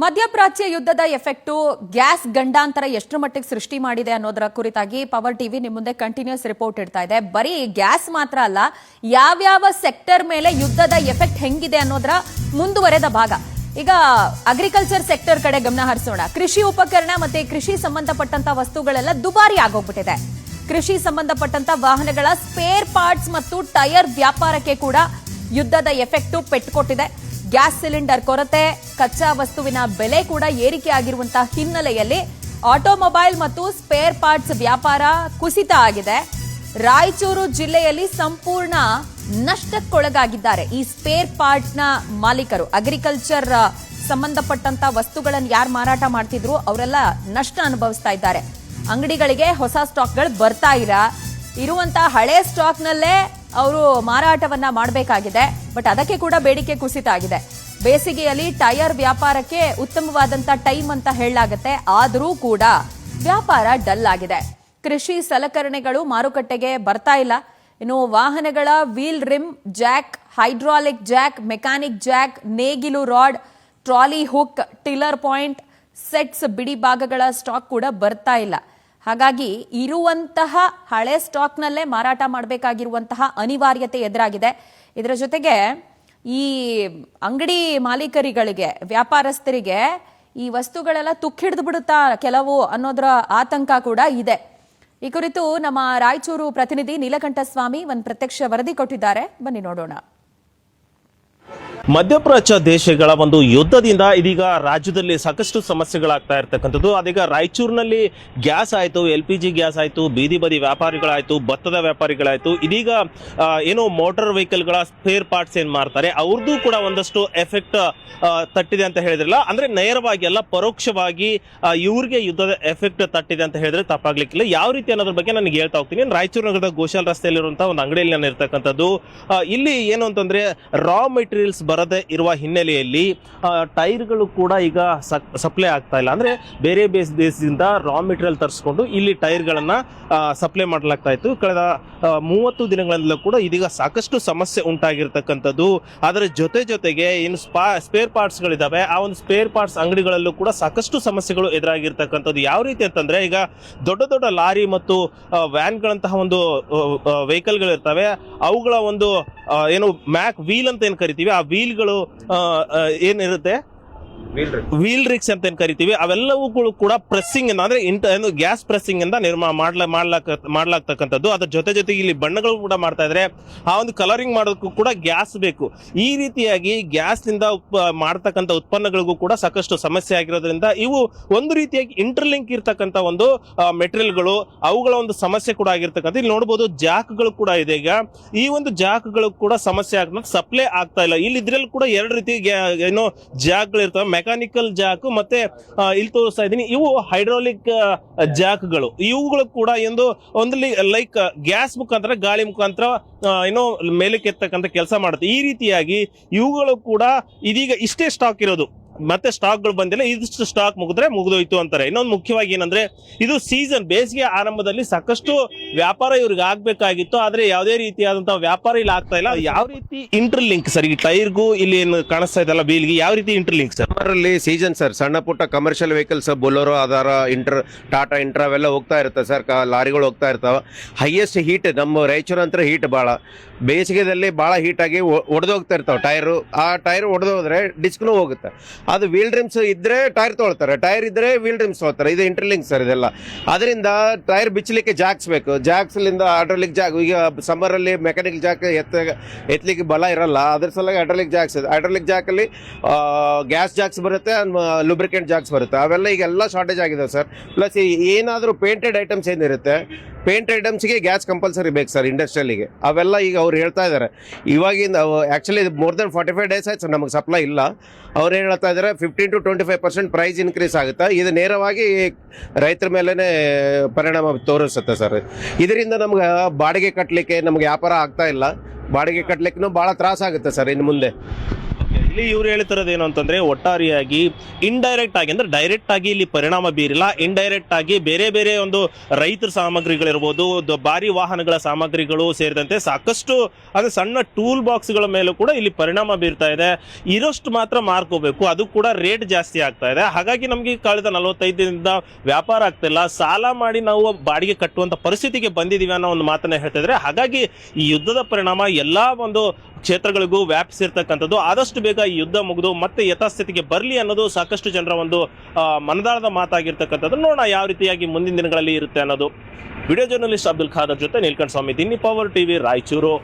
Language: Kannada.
ಮಧ್ಯಪ್ರಾಚ್ಯ ಯುದ್ಧದ ಎಫೆಕ್ಟು ಗ್ಯಾಸ್ ಗಂಡಾಂತರ ಎಷ್ಟು ಮಟ್ಟಿಗೆ ಸೃಷ್ಟಿ ಮಾಡಿದೆ ಅನ್ನೋದರ ಕುರಿತಾಗಿ ಪವರ್ ಟಿವಿ ನಿಮ್ಮ ಮುಂದೆ ಕಂಟಿನ್ಯೂಸ್ ರಿಪೋರ್ಟ್ ಇಡ್ತಾ ಇದೆ. ಬರೀ ಗ್ಯಾಸ್ ಮಾತ್ರ ಅಲ್ಲ, ಯಾವ್ಯಾವ ಸೆಕ್ಟರ್ ಮೇಲೆ ಯುದ್ಧದ ಎಫೆಕ್ಟ್ ಹೆಂಗಿದೆ ಅನ್ನೋದರ ಮುಂದುವರೆದ ಭಾಗ. ಈಗ ಅಗ್ರಿಕಲ್ಚರ್ ಸೆಕ್ಟರ್ ಕಡೆ ಗಮನ ಹರಿಸೋಣ. ಕೃಷಿ ಉಪಕರಣ ಮತ್ತೆ ಕೃಷಿ ಸಂಬಂಧಪಟ್ಟಂತ ವಸ್ತುಗಳೆಲ್ಲ ದುಬಾರಿ ಆಗೋಗ್ಬಿಟ್ಟಿದೆ. ಕೃಷಿ ಸಂಬಂಧಪಟ್ಟಂತ ವಾಹನಗಳ ಸ್ಪೇರ್ ಪಾರ್ಟ್ಸ್ ಮತ್ತು ಟೈರ್ ವ್ಯಾಪಾರಕ್ಕೆ ಕೂಡ ಯುದ್ಧದ ಎಫೆಕ್ಟು ಪೆಟ್ಟುಕೊಟ್ಟಿದೆ. ಗ್ಯಾಸ್ ಸಿಲಿಂಡರ್ ಕೊರತೆ, ಕಚ್ಚಾ ವಸ್ತುವಿನ ಬೆಲೆ ಕೂಡ ಏರಿಕೆ ಆಗಿರುವಂತಹ ಹಿನ್ನೆಲೆಯಲ್ಲಿ ಆಟೋಮೊಬೈಲ್ ಮತ್ತು ಸ್ಪೇರ್ ಪಾರ್ಟ್ಸ್ ವ್ಯಾಪಾರ ಕುಸಿತ ಆಗಿದೆ. ರಾಯಚೂರು ಜಿಲ್ಲೆಯಲ್ಲಿ ಸಂಪೂರ್ಣ ನಷ್ಟಕ್ಕೊಳಗಾಗಿದ್ದಾರೆ ಈ ಸ್ಪೇರ್ ಪಾರ್ಟ್ನ ಮಾಲೀಕರು. ಅಗ್ರಿಕಲ್ಚರ್ ಸಂಬಂಧಪಟ್ಟಂತ ವಸ್ತುಗಳನ್ನು ಯಾರು ಮಾರಾಟ ಮಾಡ್ತಿದ್ರು ಅವರೆಲ್ಲ ನಷ್ಟ ಅನುಭವಿಸ್ತಾ ಇದ್ದಾರೆ. ಅಂಗಡಿಗಳಿಗೆ ಹೊಸ ಸ್ಟಾಕ್ಗಳು ಬರ್ತಾ ಇರುವಂತಹ ಹಳೆ ಸ್ಟಾಕ್ನಲ್ಲೇ ಅವರು ಮಾರಾಟವನ್ನ ಮಾಡಬೇಕಾಗಿದೆ. ಬಟ್ ಅದಕ್ಕೆ ಕೂಡ ಬೇಡಿಕೆ ಕುಸಿತ ಆಗಿದೆ. ಬೇಸಿಗೆಯಲ್ಲಿ ಟೈರ್ ವ್ಯಾಪಾರಕ್ಕೆ ಉತ್ತಮವಾದಂತ ಟೈಮ್ ಅಂತ ಹೇಳಲಾಗುತ್ತೆ, ಆದರೂ ಕೂಡ ವ್ಯಾಪಾರ ಡಲ್ ಆಗಿದೆ. ಕೃಷಿ ಸಲಕರಣೆಗಳು ಮಾರುಕಟ್ಟೆಗೆ ಬರ್ತಾ ಇಲ್ಲ. ಇನ್ನು ವಾಹನಗಳ wheel rim jack, hydraulic jack, mechanic jack, ನೇಗಿಲು rod, trolley hook, tiller point, sets ಬಿಡಿ ಭಾಗಗಳ ಸ್ಟಾಕ್ ಕೂಡ ಬರ್ತಾ ಇಲ್ಲ. ಹಾಗಾಗಿ ಇರುವಂತಹ ಹಳೆ ಸ್ಟಾಕ್ನಲ್ಲೇ ಮಾರಾಟ ಮಾಡಬೇಕಾಗಿರುವಂತಹ ಅನಿವಾರ್ಯತೆ ಎದುರಾಗಿದೆ. ಇದರ ಜೊತೆಗೆ ಈ ಅಂಗಡಿ ಮಾಲೀಕರುಗಳಿಗೆ, ವ್ಯಾಪಾರಸ್ಥರಿಗೆ ಈ ವಸ್ತುಗಳೆಲ್ಲ ತುಕ್ಕಿಡಿದು ಬಿಡುತ್ತಾ ಕೆಲವು ಅನ್ನೋದರ ಆತಂಕ ಕೂಡ ಇದೆ. ಈ ಕುರಿತು ನಮ್ಮ ರಾಯಚೂರು ಪ್ರತಿನಿಧಿ ನೀಲಕಂಠಸ್ವಾಮಿ ಒಂದು ಪ್ರತ್ಯಕ್ಷ ವರದಿ ಕೊಟ್ಟಿದ್ದಾರೆ, ಬನ್ನಿ ನೋಡೋಣ. ಮಧ್ಯಪ್ರಾಚ್ಯ ದೇಶಗಳ ಒಂದು ಯುದ್ಧದಿಂದ ಇದೀಗ ರಾಜ್ಯದಲ್ಲಿ ಸಾಕಷ್ಟು ಸಮಸ್ಯೆಗಳಾಗ್ತಾ ಇರ್ತಕ್ಕಂಥದ್ದು. ಅದೀಗ ರಾಯಚೂರಿನಲ್ಲಿ ಗ್ಯಾಸ್ ಆಯಿತು, LPG ಗ್ಯಾಸ್ ಆಯಿತು, ಬೀದಿ ಬದಿ ವ್ಯಾಪಾರಿಗಳಾಯಿತು, ಭತ್ತದ ವ್ಯಾಪಾರಿಗಳಾಯಿತು, ಇದೀಗ ಏನು ಮೋಟಾರ್ ವೆಹಿಕಲ್ಗಳ ಸ್ಪೇರ್ ಪಾರ್ಟ್ಸ್ ಏನು ಮಾರ್ತಾರೆ ಅವ್ರದ್ದು ಕೂಡ ಒಂದಷ್ಟು ಎಫೆಕ್ಟ್ ತಟ್ಟಿದೆ ಅಂತ ಹೇಳಿದ್ರಲ್ಲ. ಅಂದ್ರೆ ನೇರವಾಗಿ ಅಲ್ಲ, ಪರೋಕ್ಷವಾಗಿ ಇವ್ರಿಗೆ ಯುದ್ಧದ ಎಫೆಕ್ಟ್ ತಟ್ಟಿದೆ ಅಂತ ಹೇಳಿದ್ರೆ ತಪ್ಪಾಗ್ಲಿಕ್ಕಿಲ್ಲ. ಯಾವ ರೀತಿ ಅನ್ನೋದ್ರ ಬಗ್ಗೆ ನನಗೆ ಹೇಳ್ತಾ ಹೋಗ್ತೀನಿ. ರಾಯಚೂರು ನಗರದ ಗೋಶಾಲ್ ರಸ್ತೆಯಲ್ಲಿರುವಂತಹ ಒಂದು ಅಂಗಡಿಯಲ್ಲಿ ನಾನು ಇರ್ತಕ್ಕಂಥದ್ದು. ಇಲ್ಲಿ ಏನು ಅಂತಂದ್ರೆ ರಾ ಮೆಟೀರಿಯಲ್ಸ್ ಬರದೇ ಇರುವ ಹಿನ್ನೆಲೆಯಲ್ಲಿ ಟೈರ್ಗಳು ಕೂಡ ಈಗ ಸಪ್ಲೈ ಆಗ್ತಾ ಇಲ್ಲ. ಅಂದ್ರೆ ಬೇರೆ ಬೇರೆ ದೇಶದಿಂದ ರಾ ಮೆಟೀರಿಯಲ್ ತರಿಸ್ಕೊಂಡು ಇಲ್ಲಿ ಟೈರ್ಗಳನ್ನ ಸಪ್ಲೈ ಮಾಡಲಾಗ್ತಾ ಇತ್ತು. ಕಳೆದ 30 ದಿನಗಳಿಂದಲೂ ಕೂಡ ಇದೀಗ ಸಾಕಷ್ಟು ಸಮಸ್ಯೆ ಉಂಟಾಗಿರ್ತಕ್ಕಂಥದ್ದು. ಅದರ ಜೊತೆಗೆ ಏನು ಸ್ಪೇರ್ ಪಾರ್ಟ್ಸ್ಗಳಿದಾವೆ, ಆ ಒಂದು ಸ್ಪೇರ್ ಪಾರ್ಟ್ಸ್ ಅಂಗಡಿಗಳಲ್ಲೂ ಕೂಡ ಸಾಕಷ್ಟು ಸಮಸ್ಯೆಗಳು ಎದುರಾಗಿರ್ತಕ್ಕಂಥದ್ದು. ಯಾವ ರೀತಿ ಅಂತಂದ್ರೆ, ಈಗ ದೊಡ್ಡ ಲಾರಿ ಮತ್ತು ವ್ಯಾನ್ಗಳಂತಹ ಒಂದು ವೆಹಿಕಲ್ಗಳಿರ್ತವೆ, ಅವುಗಳ ಒಂದು ಏನು ಮ್ಯಾಕ್ ವೀಲ್ ಅಂತ ಏನು ಕರಿತೀವಿ, ಆ ವೀಲ್ಗಳು ಏನಿರುತ್ತೆ, ವೀಲ್ ರಿಕ್ಸ್ ಅಂತ ಏನ್ ಕರಿತೀವಿ, ಅವೆಲ್ಲವುಗಳು ಕೂಡ ಪ್ರೆಸ್ಸಿಂಗ್ ಅಂದ್ರೆ ಗ್ಯಾಸ್ ಪ್ರೆಸ್ಸಿಂಗ್ ಇಂದ ಮಾಡ್ಲಾಗ್ತಕ್ಕಂಥದ್ದು. ಅದ್ರ ಜೊತೆಗೆ ಇಲ್ಲಿ ಬಣ್ಣಗಳು ಕೂಡ ಮಾಡ್ತಾ ಇದ್ರೆ, ಆ ಒಂದು ಕಲರಿಂಗ್ ಮಾಡೋದಕ್ಕೂ ಕೂಡ ಗ್ಯಾಸ್ ಬೇಕು. ಈ ರೀತಿಯಾಗಿ ಗ್ಯಾಸ್ ನಿಂದ ಮಾಡ್ತಕ್ಕಂಥ ಉತ್ಪನ್ನಗಳಿಗೂ ಕೂಡ ಸಾಕಷ್ಟು ಸಮಸ್ಯೆ ಆಗಿರೋದ್ರಿಂದ ಇವು ಒಂದು ರೀತಿಯಾಗಿ ಇಂಟರ್ಲಿಂಕ್ ಇರ್ತಕ್ಕಂಥ ಒಂದು ಮೆಟೀರಿಯಲ್ಗಳು, ಅವುಗಳ ಒಂದು ಸಮಸ್ಯೆ ಕೂಡ ಆಗಿರ್ತಕ್ಕಂಥ. ಇಲ್ಲಿ ನೋಡಬಹುದು ಜಾಕ್ಗಳು ಕೂಡ ಇದೆ. ಈಗ ಈ ಒಂದು ಜಾಕ್ಗಳು ಕೂಡ ಸಮಸ್ಯೆ ಆಗ್ತದೆ, ಸಪ್ಲೈ ಆಗ್ತಾ ಇಲ್ಲ. ಇಲ್ಲಿ ಇದ್ರಲ್ಲಿ ಕೂಡ ಎರಡು ರೀತಿ ಏನೋ ಜಾಕ್ಗಳು ಇರ್ತವೆ, ಮೆಕ್ಯಾನಿಕಲ್ ಜಾಕ್ ಮತ್ತೆ ಇಲ್ಲಿ ತೋರಿಸ್ತಾ ಇದ್ದೀನಿ, ಇವು ಹೈಡ್ರಾಲಿಕ್ ಜಾಕ್ಗಳು. ಇವುಗಳು ಕೂಡ ಒಂದು ಲೈಕ್ ಗ್ಯಾಸ್ ಮುಖಾಂತರ, ಗಾಳಿ ಮುಖಾಂತರ ಏನೋ ಮೇಲಕ್ಕೆ ಎತ್ತಕ್ಕಂಥ ಕೆಲಸ ಮಾಡುತ್ತೆ. ಈ ರೀತಿಯಾಗಿ ಇವುಗಳು ಕೂಡ ಇದೀಗ ಇಷ್ಟೇ ಸ್ಟಾಕ್ ಇರೋದು, ಮತ್ತೆ ಸ್ಟಾಕ್ಗಳು ಬಂದಿಲ್ಲ, ಇದಿಷ್ಟು ಸ್ಟಾಕ್ ಮುಗಿದೋಯ್ತು ಅಂತಾರೆ. ಇನ್ನೊಂದು ಮುಖ್ಯವಾಗಿ ಏನಂದ್ರೆ, ಇದು ಸೀಸನ್, ಬೇಸಿಗೆ ಆರಂಭದಲ್ಲಿ ಸಾಕಷ್ಟು ವ್ಯಾಪಾರ ಇವ್ರಿಗೆ ಆಗ್ಬೇಕಾಗಿತ್ತು, ಆದ್ರೆ ಯಾವುದೇ ರೀತಿಯಾದಂತಹ ವ್ಯಾಪಾರ ಇಲ್ಲಿ ಆಗ್ತಾ ಇಲ್ಲ. ಯಾವ ರೀತಿ ಇಂಟರ್ಲಿಂಕ್ ಸರ್ ಈ ಟೈರ್ಗೂ ಇಲ್ಲಿ ಏನು ಕಾಣಿಸ್ತಾ ಇದೆಲ್ಲ ವೀಲ್ಗೆ, ಯಾವ ರೀತಿ ಇಂಟರ್ಲಿಂಕ್ ಸರ್? ಅಲ್ಲಿ ಸೀಸನ್ ಸರ್, ಸಣ್ಣ ಪುಟ್ಟ ಕಮರ್ಷಿಯಲ್ ವೆಹಿಕಲ್ಸ್, ಬೊಲೋರೋ, ಆಧಾರ, ಟಾಟಾ ಇಂಟ್ರಾ ಅವೆಲ್ಲ ಹೋಗ್ತಾ ಇರುತ್ತೆ ಸರ್, ಲಾರಿಗಳು ಹೋಗ್ತಾ ಇರ್ತಾವ. ಹೈಯೆಸ್ಟ್ ಹೀಟ್ ನಮ್ಮ ರಾಯಚೂರು ಅಂತ ಹೀಟ್ ಭಾಳ, ಬೇಸಿಗೆದಲ್ಲಿ ಭಾಳ ಹೀಟಾಗಿ ಒಡೆದೋಗ್ತಾ ಇರ್ತಾವೆ ಟೈರು. ಆ ಟೈರ್ ಒಡೆದೋದ್ರೆ ಡಿಸ್ಕ್ನೂ ಹೋಗುತ್ತೆ. ಅದು ವೀಲ್ ಡ್ರಿಮ್ಸ್ ಇದ್ರೆ ಟೈರ್ ತೊಗೊಳ್ತಾರೆ, ಟೈರ್ ಇದ್ರೆ ವೀಲ್ ಡ್ರಿಮ್ಸ್ ತೊಗೊಳ್ತಾರೆ. ಇದು ಇಂಟರ್ಲಿಂಕ್ ಸರ್ ಇದೆಲ್ಲ. ಅದರಿಂದ ಟೈರ್ ಬಿಚ್ಚಲಿಕ್ಕೆ ಜಾಕ್ಸ್ ಬೇಕು. ಜಾಕ್ಸ್ಲಿಂದ ಹೈಡ್ರಾಲಿಕ್ ಜಾಕ್, ಈಗ ಸಮ್ಮರಲ್ಲಿ ಮೆಕ್ಯಾನಿಕ್ ಜಾಕ್ ಎತ್ತಲಿಕ್ಕೆ ಬಲ ಇರಲ್ಲ, ಅದ್ರ ಸಲುವಾಗಿ ಹೈಡ್ರಾಲಿಕ್ ಜಾಕ್ಸ್ ಇದೆ. ಹೈಡ್ರಾಲಿಕ್ ಜಾಕಲ್ಲಿ ಗ್ಯಾಸ್ ಜಾಕ್ಸ್ ಬರುತ್ತೆ, ಲುಬ್ರಿಕೆಂಟ್ ಜಾಕ್ಸ್ ಬರುತ್ತೆ. ಅವೆಲ್ಲ ಈಗೆಲ್ಲ ಶಾರ್ಟೇಜ್ ಆಗಿದೆ ಸರ್. ಪ್ಲಸ್ ಏನಾದರೂ ಪೇಂಟೆಡ್ ಐಟಮ್ಸ್ ಏನಿರುತ್ತೆ, ಪೇಂಟ್ ಐಟಮ್ಸ್ಗೆ ಗ್ಯಾಸ್ ಕಂಪಲ್ಸರಿ ಬೇಕು ಸರ್ ಇಂಡಸ್ಟ್ರಿಯಲ್ಲಿಗೆ. ಅವೆಲ್ಲ ಈಗ ಅವ್ರು ಹೇಳ್ತಾ ಇದ್ದಾರೆ, ಇವಾಗಿಂದ ಆ್ಯಕ್ಚುಲಿ ಮೋರ್ ದೆನ್ 45 ಡೇಸ್ ಆಯ್ತು ಸರ್ ನಮಗೆ ಸಪ್ಲೈ ಇಲ್ಲ. ಅವ್ರು ಏನು ಹೇಳ್ತಾ ಇದ್ದಾರೆ, 15 to 25% ಪ್ರೈಸ್ ಇನ್ಕ್ರೀಸ್ ಆಗುತ್ತೆ. ಇದು ನೇರವಾಗಿ ರೈತರ ಮೇಲೇ ಪರಿಣಾಮ ತೋರಿಸುತ್ತೆ ಸರ್. ಇದರಿಂದ ನಮ್ಗೆ ಬಾಡಿಗೆ ಕಟ್ಟಲಿಕ್ಕೆ ನಮ್ಗೆ ವ್ಯಾಪಾರ ಆಗ್ತಾ ಇಲ್ಲ. ಬಾಡಿಗೆ ಕಟ್ಟಲಿಕ್ಕೂ ಭಾಳ ತ್ರಾಸ ಆಗುತ್ತೆ ಸರ್ ಇನ್ನು ಮುಂದೆ. ಇಲ್ಲಿ ಇವ್ರು ಹೇಳ್ತಿರೋದು ಏನು ಅಂತಂದ್ರೆ ಒಟ್ಟಾರೆಯಾಗಿ ಇಂಡೈರೆಕ್ಟ್ ಆಗಿ ಅಂದ್ರೆ ಡೈರೆಕ್ಟ್ ಆಗಿ ಇಲ್ಲಿ ಪರಿಣಾಮ ಬೀರಿಲ್ಲ, ಇಂಡೈರೆಕ್ಟ್ ಆಗಿ ಬೇರೆ ಬೇರೆ ಒಂದು ರೈತರ ಸಾಮಗ್ರಿಗಳಿರ್ಬೋದು, ಭಾರಿ ವಾಹನಗಳ ಸಾಮಗ್ರಿಗಳು ಸೇರಿದಂತೆ ಸಾಕಷ್ಟು ಅಂದ್ರೆ ಸಣ್ಣ ಟೂಲ್ ಬಾಕ್ಸ್ಗಳ ಮೇಲೂ ಕೂಡ ಇಲ್ಲಿ ಪರಿಣಾಮ ಬೀರ್ತಾ ಇದೆ. ಇರೋಷ್ಟು ಮಾತ್ರ ಮಾರ್ಕೋಬೇಕು, ಅದು ಕೂಡ ರೇಟ್ ಜಾಸ್ತಿ ಆಗ್ತಾ ಇದೆ. ಹಾಗಾಗಿ ನಮಗೆ ಕಳೆದ 45 ದಿನದಿಂದ ವ್ಯಾಪಾರ ಆಗ್ತಿಲ್ಲ, ಸಾಲ ಮಾಡಿ ನಾವು ಬಾಡಿಗೆ ಕಟ್ಟುವಂತ ಪರಿಸ್ಥಿತಿಗೆ ಬಂದಿದೀವಿ ಅನ್ನೋ ಒಂದು ಮಾತನ್ನ ಹೇಳ್ತಿದ್ರೆ. ಹಾಗಾಗಿ ಈ ಯುದ್ಧದ ಪರಿಣಾಮ ಎಲ್ಲಾ ಒಂದು ಕ್ಷೇತ್ರಗಳಿಗೂ ವ್ಯಾಪಿಸಿರ್ತಕ್ಕಂಥದ್ದು. ಆದಷ್ಟು ಬೇಗ ಈ ಯುದ್ಧ ಮುಗಿದು ಮತ್ತೆ ಯಥಾಸ್ಥಿತಿಗೆ ಬರಲಿ ಅನ್ನೋದು ಸಾಕಷ್ಟು ಜನರ ಒಂದು ಮನದಾಳದ ಮಾತಾಗಿರ್ತಕ್ಕಂಥದ್ದು. ನೋಡೋಣ ಯಾವ ರೀತಿಯಾಗಿ ಮುಂದಿನ ದಿನಗಳಲ್ಲಿ ಇರುತ್ತೆ ಅನ್ನೋದು. ವಿಡಿಯೋ ಜರ್ನಲಿಸ್ಟ್ ಅಬ್ದುಲ್ ಖಾದರ್ ಜೊತೆ ನೀಲ್ಕಂಠ ಸ್ವಾಮಿ, ದಿನ್ನಿ ಪವರ್ ಟಿವಿ, ರಾಯಚೂರು.